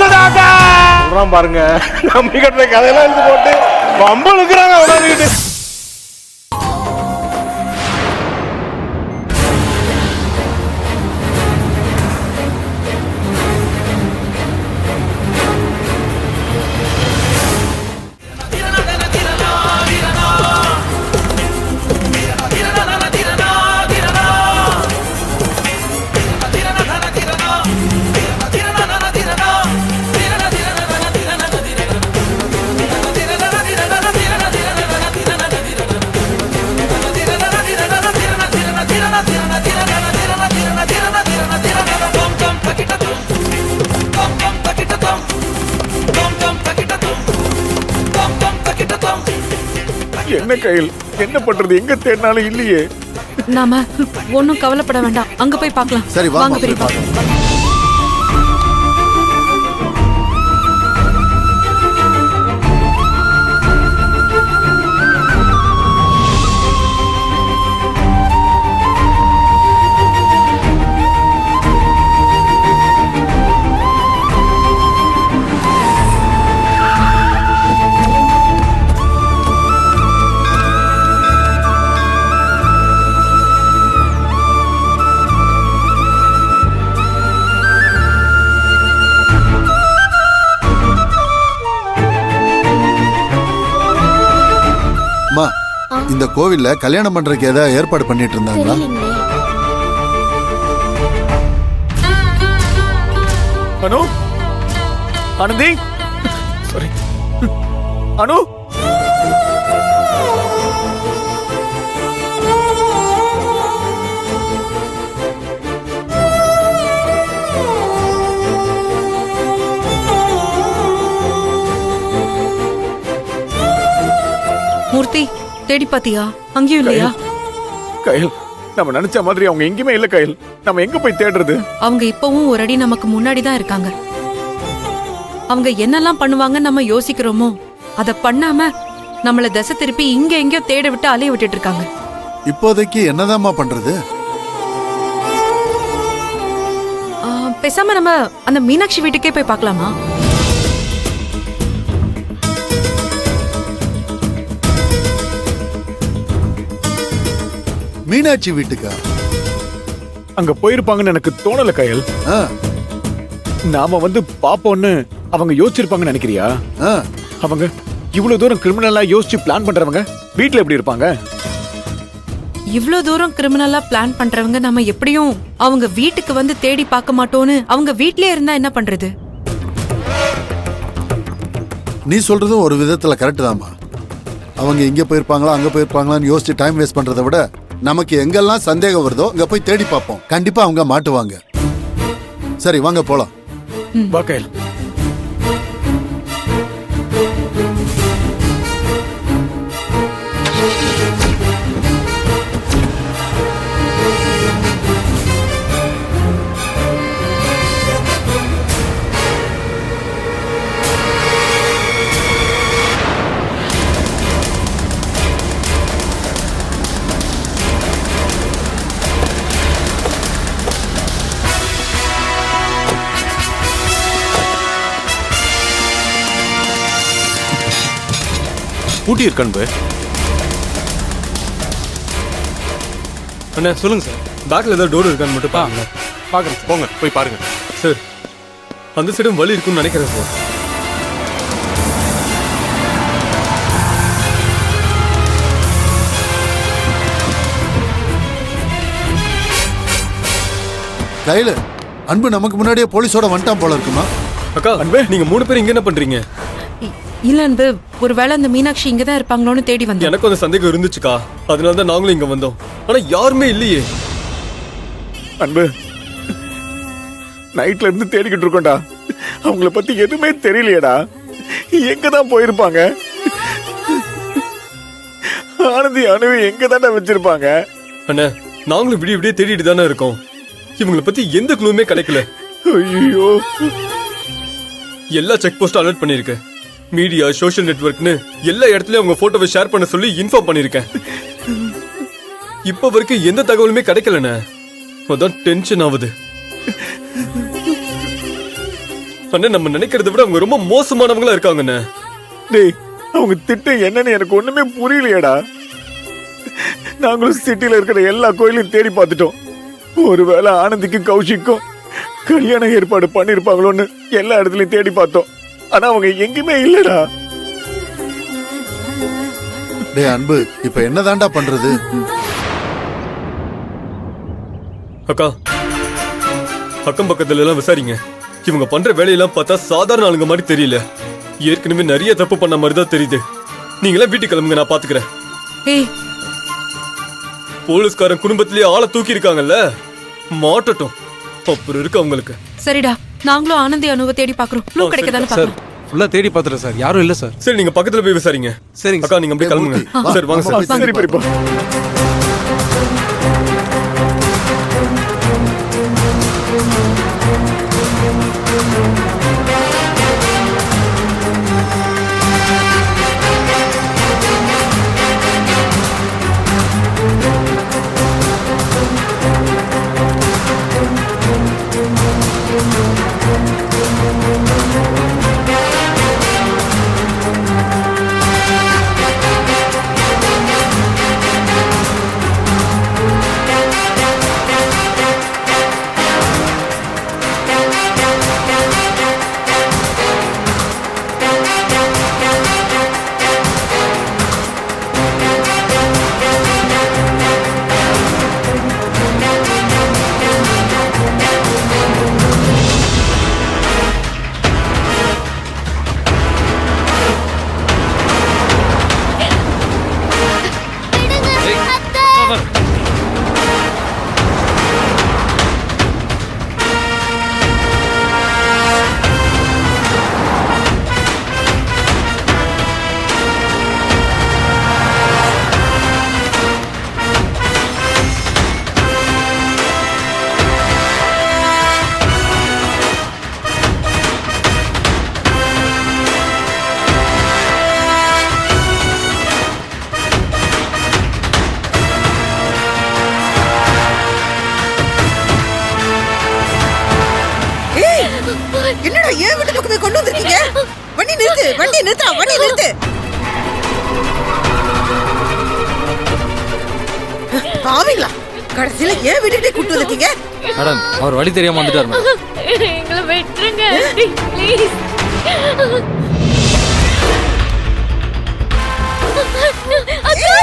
சொல்றான் பாருங்க. நம்பி கட்டுற கதையெல்லாம் எடுத்து போட்டு பம்பு இருக்கிறாங்க உடனே. என்ன கையில் என்ன பண்றது? எங்க தேடினாலும் இல்லையே. நாம ஒன்னும் கவலைப்பட வேண்டாம், அங்க போய் பார்க்கலாம். சரி வாங்க பெரியப்பா. இந்த கோவில்ல கல்யாணம் பண்றதுக்கு ஏதாவது ஏற்பாடு பண்ணிட்டு இருந்தாங்களா? அனு, ஆனந்தி, சாரி, அனு. மூர்த்தி, தேடி பாத்தியா? அங்கேயும் இல்லையா? கையில், நம்ம நினைச்ச மாதிரி அவங்க எங்கேயுமே இல்ல கையில். நம்ம எங்க போய் தேடுறது? அவங்க இப்பவும் ஒரு அடி நமக்கு முன்னாடி தான் இருக்காங்க. அவங்க என்னெல்லாம் பண்ணுவாங்க நம்ம யோசிக்கிறோமோ அத பண்ணாம நம்மள திசை திருப்பி இங்க எங்கயோ தேட விட்டு அலைய விட்டுட்டு இருக்காங்க. இப்போதைக்கு என்னதாம்மா பண்றது? பேசாம நம்ம அந்த மீனாட்சி வீட்டுக்கே போய் பார்க்கலாமா? மீனாட்சி வீட்டுக்கா? அங்க போயிருப்பாங்கன்னு எனக்கு தோணல கையில். நாம வந்து பாப்போம்னு அவங்க யோசிச்சிருப்பாங்கன்னு நினைக்கிறியா? அவங்க இவ்வளவு தூரம் கிரிமினலா யோசிச்சு பிளான் பண்றவங்க வீட்ல எப்படி இருப்பாங்க? இவ்வளவு தூரம் கிரிமினலா பிளான் பண்றவங்க நம்ம எப்படியும் அவங்க வீட்டுக்கு வந்து தேடி பார்க்க மாட்டோம்னு அவங்க வீட்லயே இருந்தா என்ன பண்றது? நீ சொல்றதும் ஒரு விதத்துல கரெக்ட் தாமா. அவங்க இங்க போயிருப்பாங்களா அங்க போயிருப்பாங்களான்னு யோசிச்சு டைம் வேஸ்ட் பண்றதை விட நமக்கு எங்கெல்லாம் சந்தேகம் வருதோ அங்க போய் தேடி பார்ப்போம். கண்டிப்பா அவங்க மாட்டுவாங்க. சரி வாங்க போலாம். வா கையில். பூட்டி இருக்கன்பு. அண்ணா சொல்லுங்க சார், பேக்ல ஏதாவது டோர் இருக்கான்னு மட்டும் பாருங்க. பாக்குறேன், போங்க போய் பாருங்க. சார் அந்த சைடும் வழி இருக்குன்னு நினைக்கிறேன் சார். கையில அன்பு நமக்கு முன்னாடியே போலீஸோட வந்துட்டான் போல இருக்குமா? அக்கா அன்பே, நீங்க 3 பேர் இங்க என்ன பண்றீங்க? இல்ல அன்பு, ஒருவேளை அந்த மீனாட்சி இங்கதான் இருப்பாங்களோன்னு தேடி வந்தோம். எனக்கு அந்த சந்தேகம் இருந்துச்சுக்கா, அதனாலதான் நாங்களும் இங்க வந்தோம். ஆனா யாருமே இல்லையே. அன்பு, நைட்ல இருந்து தேடிக்கிட்டு இருக்கோம்டா. அவங்கள பத்தி எதுவுமே தெரியலையேடா. எங்கதான் போயிருப்பாங்க? ஆனந்தி அணுவை எங்க தானே வச்சிருப்பாங்க? அண்ணா நாங்களும் விடிய விடிய தேடிட்டு தானே இருக்கோம். இவங்களை பத்தி எந்த குழுவுமே கிடைக்கல. ஐயோ, எல்லா செக் போஸ்ட் அலர்ட் பண்ணிருக்கேன். மீடியா, சோஷியல் நெட்வொர்க்னு எல்லா இடத்துலயும் அவங்க போட்டோவை ஷேர் பண்ண சொல்லி இன்ஃபார்ம் பண்ணிருக்கேன். இப்ப வரைக்கும் எந்த தகவலுமே கிடைக்கலண்ணே. அதான் டென்ஷன் ஆகுது. அண்ணே நம்ம நினைக்கிறத விட அவங்க ரொம்ப மோசமானவங்களா இருக்காங்கண்ணே. டேய் அவங்க திட்டம் என்னன்னு எனக்கு ஒண்ணுமே புரியலையேடா. நாங்களும் சிட்டில இருக்கிற எல்லா கோயிலையும் தேடி பார்த்துட்டோம். ஒருவேளை ஆனந்திக்கும் கௌஷிக்கும் கல்யாண ஏற்பாடு பண்ணிருப்பாங்களோன்னு எல்லா இடத்துலயும் தேடி பார்த்தோம். ஆனா அவங்க எங்கேயுமே இல்லடா. டேய் அன்பு, இப்ப என்னதான்டா பண்றது? அக்கா, அக்கம் பக்கத்துல எல்லாம் விசாரிங்க. இவங்க பண்ற வேலையெல்லாம் பார்த்தா சாதாரண ஆளுங்க மாதிரி தெரியல. ஏற்கனவே நிறைய தப்பு பண்ண மாதிரி தான் தெரியுது. நீங்களே வீட்டுக்கு கிளம்புங்க, நான் பாத்துக்கிறேன். ஏய் போலீஸ்காரன் குடும்பத்திலேயே ஆளை தூக்கி இருக்காங்கல்ல, மாட்டட்டும். அப்புறம் இருக்கு அவங்களுக்கு. சரிடா, நாங்களும் ஆனந்தி அனுவை தேடி பாக்குறோம். க்ளூ கிடைக்கதானே சார் பாக்குறோம். ஃபுல்லா தேடி பார்த்துட்டேன் சார், யாரும் இல்ல சார். சரி, நீங்க பக்கத்துல போய் விசாரிங்க. சரிங்க அக்கா, நீங்க அப்படியே கிளம்புங்க. வா, சரி, வாங்க நம்ம சார். போய் சரி பெரியப்பா. என்னடா ஏன் வீட்டு பக்கமே கொண்டு வந்திருக்கீங்க? வண்டி நிறுத்து, வண்டி நிறுத்தா, வண்டி நிறுத்து. பாவீங்களா, கடைசியில ஏன் வீட்டுக்கிட்டே கூட்டு வந்திருக்கீங்க? மேடம், அவர் வழி தெரியாம வந்துட்டாரு மேடம். எங்களை விட்டுருங்க ப்ளீஸ். அக்கா